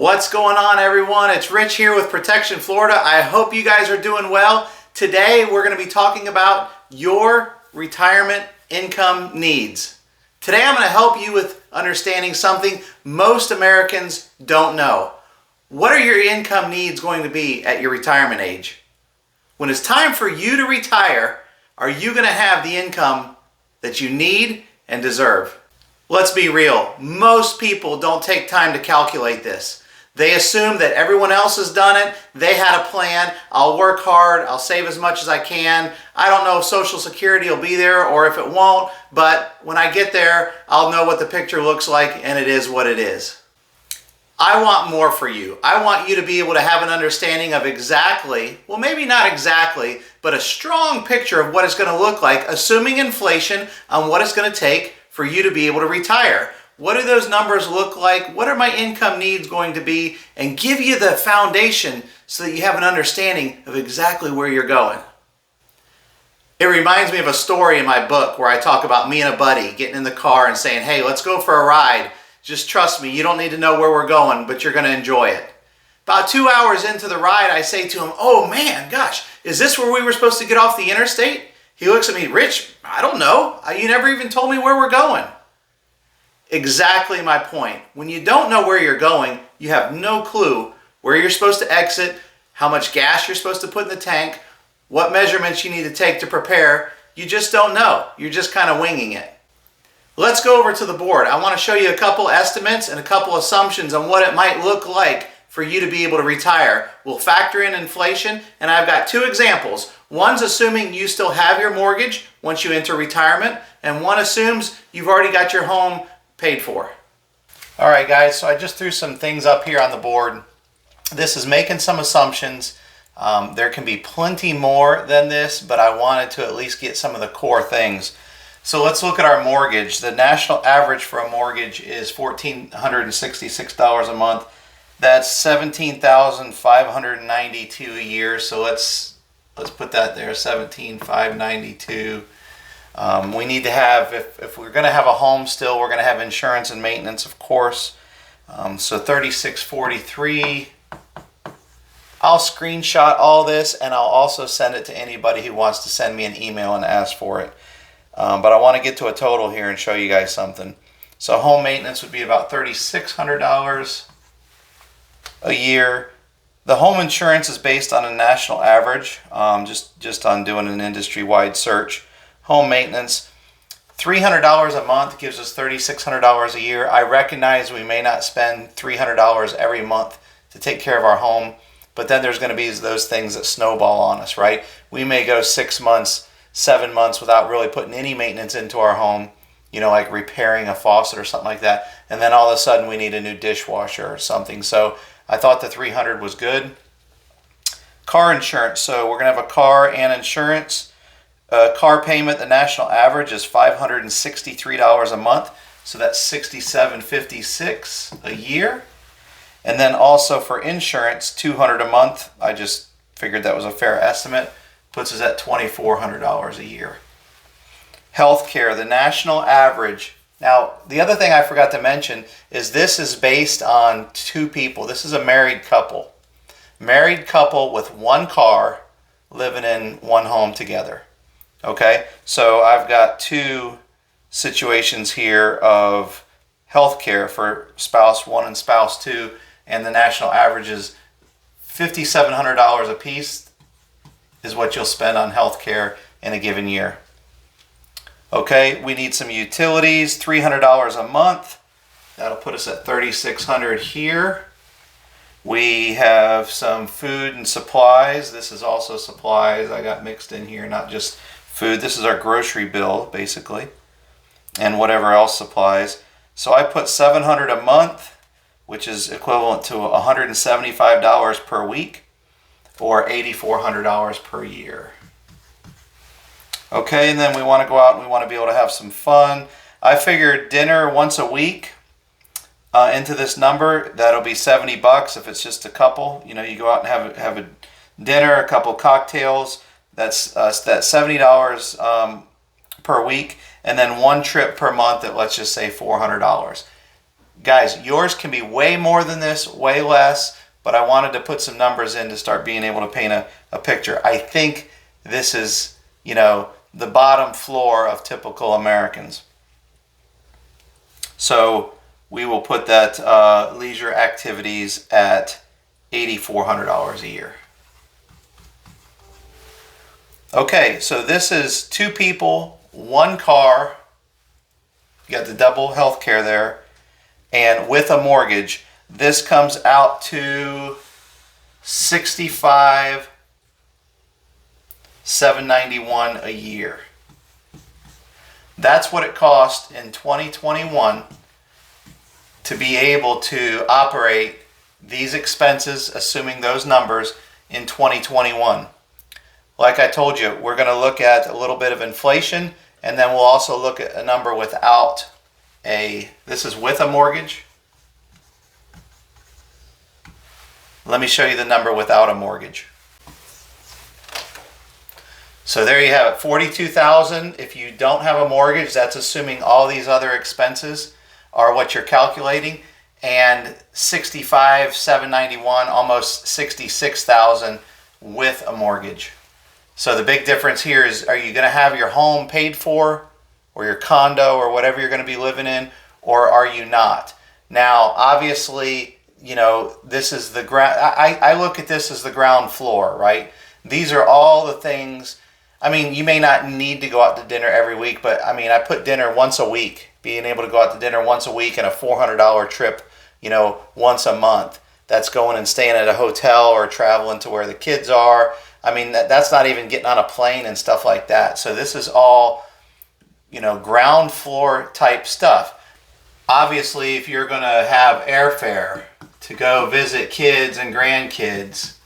What's going on, everyone? It's Rich here with Protection Florida. I hope you guys are doing well. Today we're going to be talking about your retirement income needs. Today I'm going to help you with understanding something most Americans don't know. What are your income needs going to be at your retirement age? When it's time for you to retire, are you going to have the income that you need and deserve? Let's be real. Most people don't take time to calculate this. They assume that everyone else has done it. They had a plan. I'll work hard. I'll save as much as I can. I don't know if Social Security will be there or if it won't, but when I get there, I'll know what the picture looks like, and it is what it is. I want more for you. I want you to be able to have an understanding of exactly, well, maybe not exactly, but a strong picture of what it's going to look like, assuming inflation on what it's going to take for you to be able to retire. What do those numbers look like? What are my income needs going to be? And give you the foundation so that you have an understanding of exactly where you're going. It reminds me of a story in my book where I talk about me and a buddy getting in the car and saying, hey, let's go for a ride. Just trust me, you don't need to know where we're going, but you're going to enjoy it. About 2 hours into the ride, I say to him, oh man, gosh, is this where we were supposed to get off the interstate? He looks at me, Rich, I don't know. You never even told me where we're going. Exactly my point. When you don't know where you're going, you have no clue where you're supposed to exit, how much gas you're supposed to put in the tank, what measurements you need to take to prepare. You just don't know. You're just kind of winging it. Let's go over to the board. I want to show you a couple estimates and a couple assumptions on what it might look like for you to be able to retire. We'll factor in inflation, and I've got two examples. One's assuming you still have your mortgage once you enter retirement, and one assumes you've already got your home paid for. All right, guys, so I just threw some things up here on the board. This is making some assumptions. There can be plenty more than this, but I wanted to at least get some of the core things. So let's look at our mortgage. The national average for a mortgage is $1,466 a month. That's $17,592 a year. So let's put that there, $17,592. We need to have, if we're going to have a home still, we're going to have insurance and maintenance, of course. So $3,643. I'll screenshot all this, and I'll also send it to anybody who wants to send me an email and ask for it. But I want to get to a total here and show you guys something. So home maintenance would be about $3,600 a year. The home insurance is based on a national average, just on doing an industry-wide search. Home maintenance, $300 a month gives us $3,600 a year. I recognize we may not spend $300 every month to take care of our home, but then there's going to be those things that snowball on us, right? We may go 6 months, 7 months without really putting any maintenance into our home, like repairing a faucet or something like that, and then all of a sudden we need a new dishwasher or something. So I thought the $300 was good. Car insurance, so we're going to have a car and insurance. Car payment, the national average is $563 a month, so that's $67.56 a year. And then also for insurance, $200 a month. I just figured that was a fair estimate. Puts us at $2,400 a year. Healthcare, the national average. Now, the other thing I forgot to mention is this is based on two people. This is a married couple. Married couple with one car living in one home together. Okay, so I've got two situations here of health care for spouse one and spouse two, and the national average is $5,700 a piece is what you'll spend on health care in a given year. Okay, we need some utilities, $300 a month. That'll put us at $3,600 here. We have some food and supplies. This is also supplies I got mixed in here, not just food. This is our grocery bill, basically, and whatever else supplies. So I put $700 a month, which is equivalent to $175 per week, or $8,400 per year. Okay, and then we want to go out and we want to be able to have some fun. I figured dinner once a week into this number. That'll be $70 if it's just a couple. You go out and have a dinner, a couple cocktails. That's $70 per week, and then one trip per month at, let's just say, $400. Guys, yours can be way more than this, way less, but I wanted to put some numbers in to start being able to paint a picture. I think this is, the bottom floor of typical Americans. So we will put that leisure activities at $8,400 a year. Okay, so this is 2 people, 1 car. You got the double health care there. And with a mortgage, this comes out to $65,791 a year. That's what it cost in 2021 to be able to operate these expenses, assuming those numbers, in 2021. Like I told you, we're going to look at a little bit of inflation, and then we'll also look at a number without this is with a mortgage. Let me show you the number without a mortgage. So there you have it, $42,000. If you don't have a mortgage, that's assuming all these other expenses are what you're calculating, and $65,791, almost $66,000 with a mortgage. So the big difference here is, are you going to have your home paid for, or your condo, or whatever you're going to be living in, or are you not? Now, obviously, this is the ground. I look at this as the ground floor, right? These are all the things. I mean, you may not need to go out to dinner every week, but I mean, I put dinner once a week. Being able to go out to dinner once a week and a $400 trip, once a month. That's going and staying at a hotel or traveling to where the kids are. I mean, that's not even getting on a plane and stuff like that. So this is all, ground floor type stuff. Obviously, if you're going to have airfare to go visit kids and grandkids,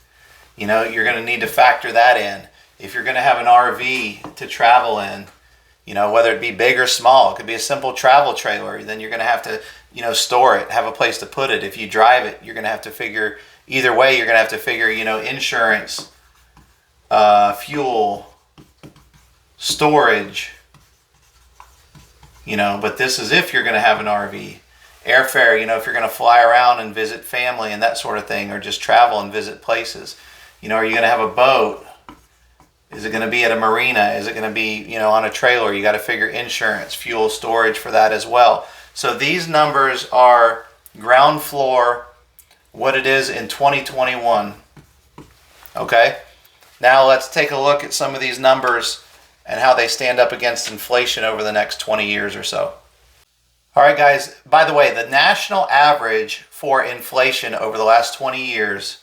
you're going to need to factor that in. If you're going to have an RV to travel in, whether it be big or small, it could be a simple travel trailer, then you're going to have to, store it, have a place to put it. If you drive it, you're going to have to figure, either way, you're going to have to figure, insurance, fuel, storage, but this is if you're going to have an RV. Airfare, if you're going to fly around and visit family and that sort of thing, or just travel and visit places. Are you going to have a boat? Is it going to be at a marina? Is it going to be, on a trailer? You got to figure insurance, fuel, storage for that as well. So these numbers are ground floor, what it is in 2021. Okay? Now let's take a look at some of these numbers and how they stand up against inflation over the next 20 years or so. All right, guys, by the way, the national average for inflation over the last 20 years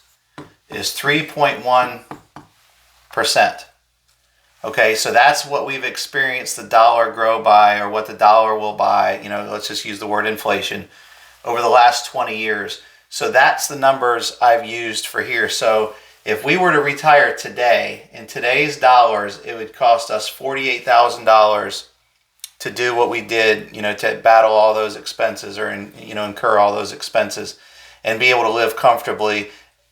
is 3.1%. Okay, so that's what we've experienced the dollar grow by, or what the dollar will buy, let's just use the word inflation, over the last 20 years. So that's the numbers I've used for here. So if we were to retire today, in today's dollars, it would cost us $48,000 to do what we did, to battle all those expenses, or incur all those expenses and be able to live comfortably,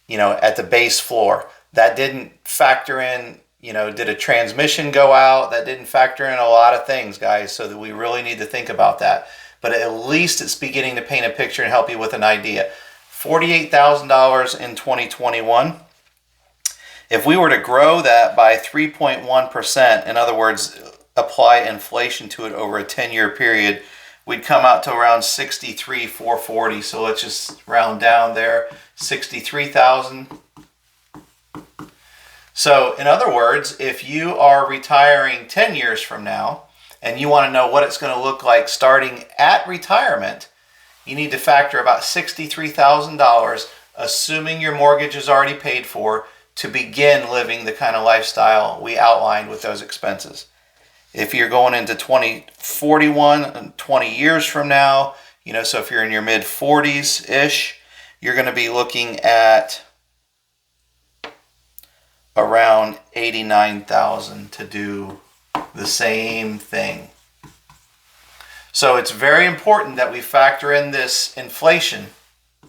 at the base floor. That didn't factor in, did a transmission go out? That didn't factor in a lot of things, guys, so that we really need to think about that. But at least it's beginning to paint a picture and help you with an idea. $48,000 in 2021. If we were to grow that by 3.1%, in other words, apply inflation to it over a 10-year period, we'd come out to around $63,440. So let's just round down there, $63,000. So in other words, if you are retiring 10 years from now and you want to know what it's going to look like starting at retirement, you need to factor about $63,000, assuming your mortgage is already paid for, to begin living the kind of lifestyle we outlined with those expenses. If you're going into 2041 and 20 years from now, so if you're in your mid 40s-ish, you're going to be looking at around $89,000 to do the same thing. So it's very important that we factor in this inflation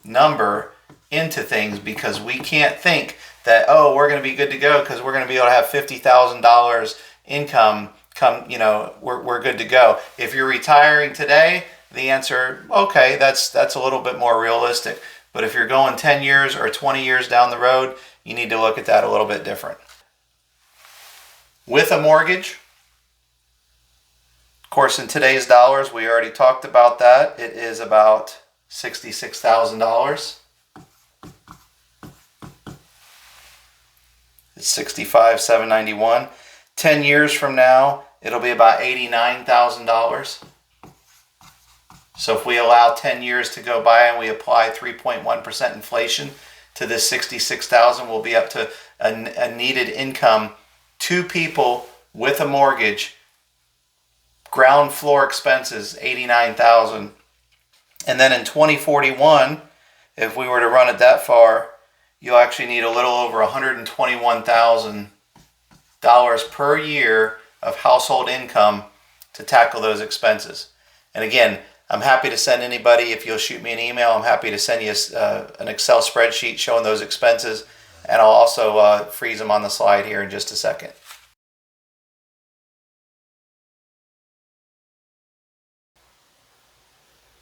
number into things, because we can't think that, we're going to be good to go because we're going to be able to have $50,000 income come, we're good to go. If you're retiring today the answer, okay, that's a little bit more realistic. But if you're going 10 years or 20 years down the road, you need to look at that a little bit different. With a mortgage, of course, in today's dollars, we already talked about that. It is about $66,000. It's $65,791. 10 years from now, it'll be about $89,000. So if we allow 10 years to go by and we apply 3.1% inflation to this $66,000, we'll be up to a needed income. 2 people with a mortgage, ground floor expenses, $89,000. And then in 2041, if we were to run it that far, you'll actually need a little over $121,000 per year of household income to tackle those expenses. And again, I'm happy to send anybody, if you'll shoot me an email, I'm happy to send you an Excel spreadsheet showing those expenses, and I'll also freeze them on the slide here in just a second.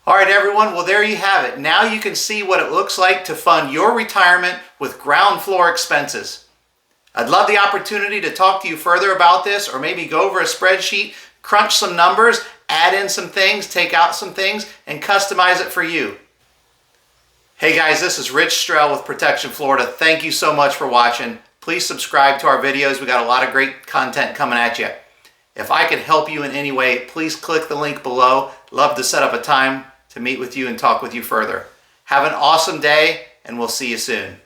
All right, everyone, well, there you have it. Now you can see what it looks like to fund your retirement with ground floor expenses. I'd love the opportunity to talk to you further about this, or maybe go over a spreadsheet, crunch some numbers, add in some things, take out some things, and customize it for you. Hey guys, this is Rich Strell with Protection Florida. Thank you so much for watching. Please subscribe to our videos. We got a lot of great content coming at you. If I could help you in any way, please click the link below. Love to set up a time to meet with you and talk with you further. Have an awesome day, and we'll see you soon.